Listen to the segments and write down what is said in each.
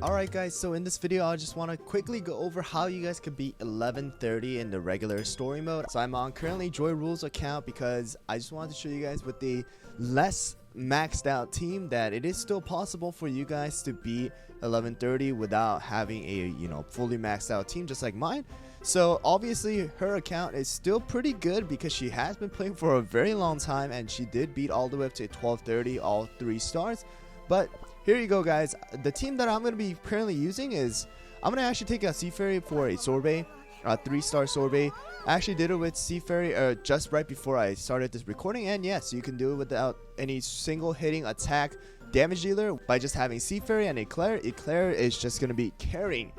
Alright guys, so in this video I just want to quickly go over how you guys could beat 1130 in the regular story mode. So I'm on currently Joy Rules account because I just wanted to show you guys with the less maxed out team that it is still possible for you guys to beat 1130 without having a fully maxed out team just like mine. So obviously her account is still pretty good because she has been playing for a very long time and she did beat all the way up to 1230 all 3 stars. But here you go guys, the team that I'm going to be currently using is, I'm going to actually take a Seaferry for a Sorbet, a 3-star Sorbet. I actually did it with Seaferry just right before I started this recording, and yes, you can do it without any single hitting attack damage dealer by just having Seaferry and Eclair. Eclair is just going to be carrying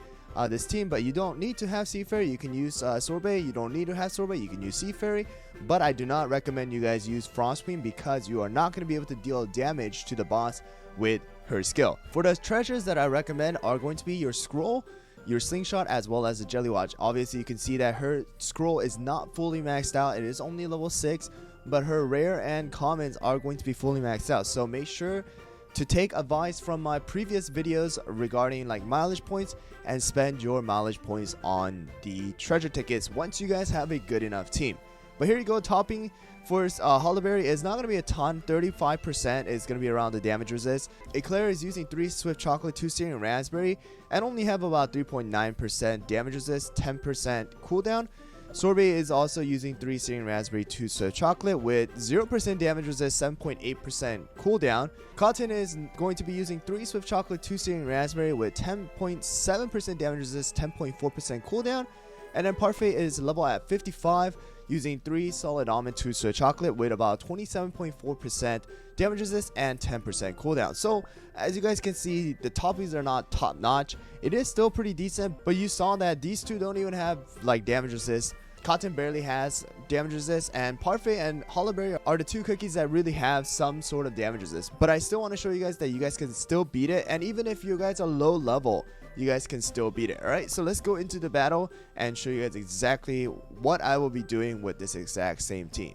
this team, but you don't need to have Seaferry. You can use Sorbet. You don't need to have Sorbet. You can use Seaferry, but I do not recommend you guys use Frost Queen because you are not going to be able to deal damage to the boss with her skill. For the treasures that I recommend are going to be your scroll, your slingshot, as well as the jelly watch. Obviously you can see that her scroll is not fully maxed out. It is only level 6, but her rare and commons are going to be fully maxed out. So make sure to take advice from my previous videos regarding like mileage points and spend your mileage points on the treasure tickets once you guys have a good enough team. But here you go, topping for Hollyberry is not going to be a ton. 35% is going to be around the damage resist. Eclair is using 3 Swift Chocolate, 2 Searing Raspberry, and only have about 3.9% damage resist, 10% cooldown. Sorbet is also using 3 Searing Raspberry, 2 Swift Chocolate with 0% damage resist, 7.8% cooldown. Cotton is going to be using 3 Swift Chocolate, 2 Searing Raspberry with 10.7% damage resist, 10.4% cooldown. And then Parfait is level at 55, using 3 Solid Almond, 2 Swift Chocolate with about 27.4% damage resist and 10% cooldown. So as you guys can see, the toppings are not top notch. It is still pretty decent, but you saw that these two don't even have like damage resist. Cotton barely has damage resist, and Parfait and Hollyberry are the 2 cookies that really have some sort of damage resist. But I still want to show you guys that you guys can still beat it, and even if you guys are low level, you guys can still beat it. Alright, so let's go into the battle and show you guys exactly what I will be doing with this exact same team.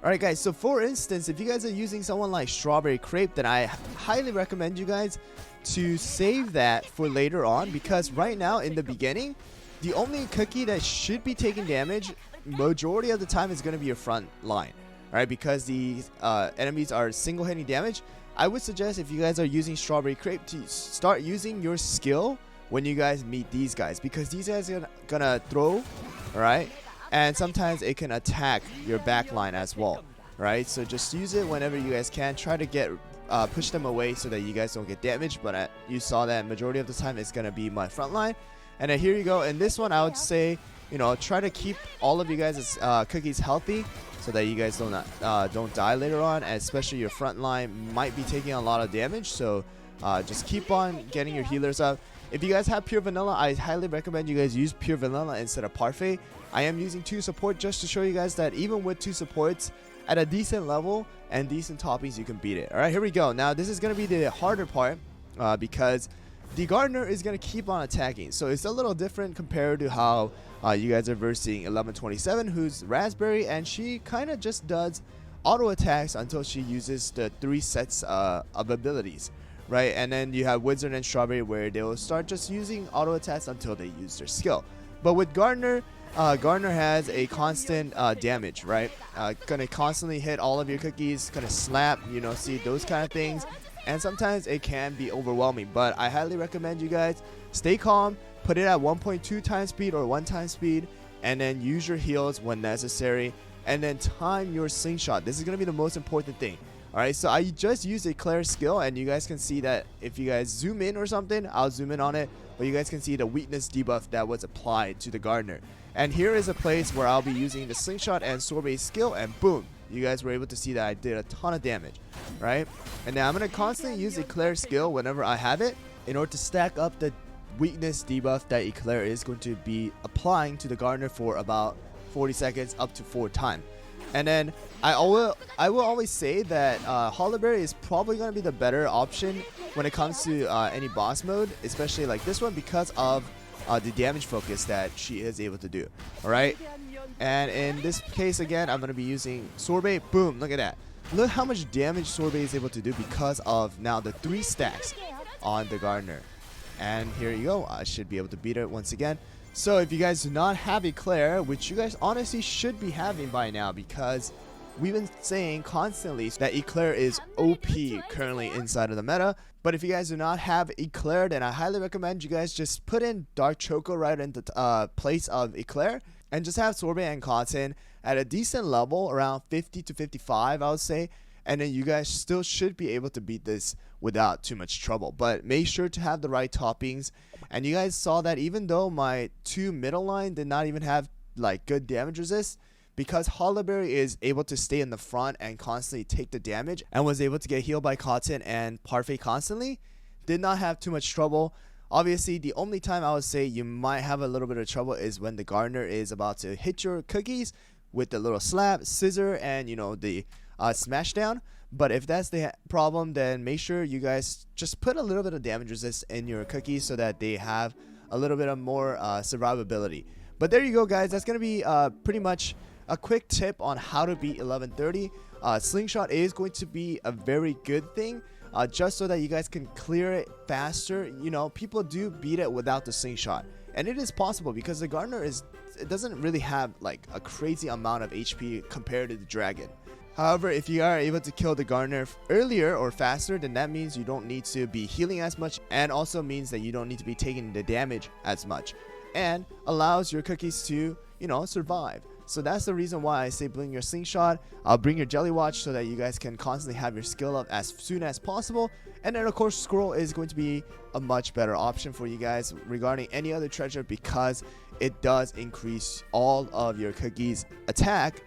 Alright guys, so for instance, if you guys are using someone like Strawberry Crepe, then I highly recommend you guys to save that for later on, because right now in the beginning, the only cookie that should be taking damage majority of the time is going to be your front line. Alright, because the enemies are single hitting damage. I would suggest if you guys are using Strawberry Crepe to start using your skill when you guys meet these guys, because these guys are gonna throw, right? And sometimes it can attack your back line as well, right? So just use it whenever you guys can. Try to get push them away so that you guys don't get damaged, but you saw that majority of the time it's gonna be my front line. And then here you go. In this one, I would say, try to keep all of you guys' cookies healthy so that you guys don't die later on, and especially your front line might be taking a lot of damage. So just keep on getting your healers up. If you guys have pure vanilla, I highly recommend you guys use pure vanilla instead of Parfait. I am using 2 support just to show you guys that even with 2 supports at a decent level and decent toppings, you can beat it. Alright, here we go. Now this is going to be the harder part because the gardener is going to keep on attacking. So it's a little different compared to how you guys are versing 1127, who's Raspberry, and she kind of just does auto attacks until she uses the 3 sets of abilities. Right, and then you have Wizard and Strawberry where they will start just using auto attacks until they use their skill. But with Gardener, Gardener has a constant damage, right? Gonna constantly hit all of your cookies, gonna slap, see those kind of things. And sometimes it can be overwhelming, but I highly recommend you guys stay calm, put it at 1.2 times speed or 1 time speed, and then use your heals when necessary, and then time your slingshot. This is gonna be the most important thing. Alright, so I just used Eclair's skill, and you guys can see that if you guys zoom in or something, I'll zoom in on it, but you guys can see the weakness debuff that was applied to the Gardener. And here is a place where I'll be using the Slingshot and Sorbet skill, and boom, you guys were able to see that I did a ton of damage, right? And now I'm going to constantly use Eclair's skill whenever I have it in order to stack up the weakness debuff that Eclair is going to be applying to the Gardener for about 40 seconds up to 4 times. And then I will always say that Hollyberry is probably going to be the better option when it comes to any boss mode, especially like this one, because of the damage focus that she is able to do. Alright, and in this case again, I'm going to be using Sorbet. Boom, look at that. Look how much damage Sorbet is able to do because of now the 3 stacks on the Gardener. And here you go. I should be able to beat it once again. So if you guys do not have Eclair, which you guys honestly should be having by now, because we've been saying constantly that Eclair is OP currently inside of the meta. But if you guys do not have Eclair, then I highly recommend you guys just put in Dark Choco right in the place of Eclair, and just have Sorbet and Cotton at a decent level, around 50 to 55, I would say. And then you guys still should be able to beat this without too much trouble. But make sure to have the right toppings. And you guys saw that even though my 2 middle line did not even have like good damage resist, because Hollyberry is able to stay in the front and constantly take the damage, and was able to get healed by Cotton and Parfait constantly, did not have too much trouble. Obviously, the only time I would say you might have a little bit of trouble is when the gardener is about to hit your cookies with the little slap, scissor, and you know, the smash down. But if that's the problem, then make sure you guys just put a little bit of damage resist in your cookies so that they have a little bit of more survivability. But there you go, guys. That's gonna be pretty much a quick tip on how to beat 1130. Slingshot is going to be a very good thing, just so that you guys can clear it faster. You know, people do beat it without the slingshot, and it is possible because the gardener it doesn't really have like a crazy amount of HP compared to the dragon. However, if you are able to kill the gardener earlier or faster, then that means you don't need to be healing as much, and also means that you don't need to be taking the damage as much, and allows your cookies to, you know, survive. So that's the reason why I say bring your slingshot, bring your jelly watch, so that you guys can constantly have your skill up as soon as possible. And then of course scroll is going to be a much better option for you guys regarding any other treasure, because it does increase all of your cookies attack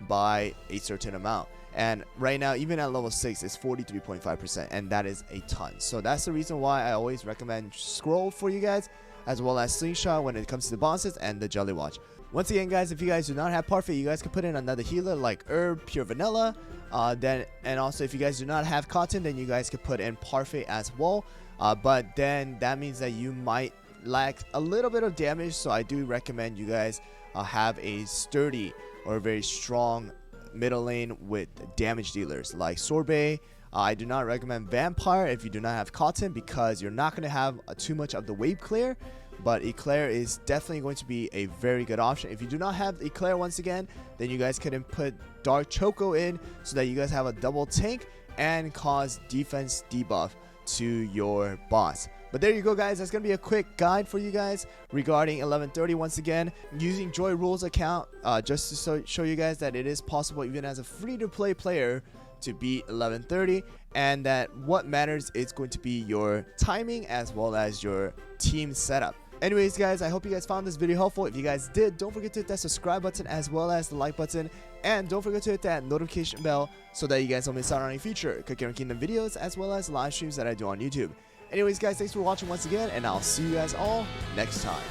by a certain amount. And right now, even at level 6, it's 43.5%, and that is a ton. So that's the reason why I always recommend scroll for you guys, as well as slingshot when it comes to the bosses, and the jelly watch. Once again, guys, if you guys do not have Parfait, you guys can put in another healer like Herb, Pure Vanilla. And also if you guys do not have Cotton, then you guys can put in Parfait as well. But then that means that you might lack a little bit of damage. So I do recommend you guys have a sturdy or a very strong middle lane with damage dealers like Sorbet. I do not recommend Vampire if you do not have Cotton, because you're not going to have too much of the wave clear. But Eclair is definitely going to be a very good option. If you do not have Eclair, once again, then you guys can put Dark Choco in, so that you guys have a double tank and cause defense debuff to your boss. But there you go, guys. That's going to be a quick guide for you guys regarding 1130. Once again, using Joy Rules account just to show you guys that it is possible, even as a free-to-play player, to beat 1130, and that what matters is going to be your timing as well as your team setup. Anyways, guys, I hope you guys found this video helpful. If you guys did, don't forget to hit that subscribe button as well as the like button, and don't forget to hit that notification bell so that you guys don't miss out on any future Cookie Kingdom videos as well as live streams that I do on YouTube. Anyways, guys, thanks for watching once again, and I'll see you guys all next time.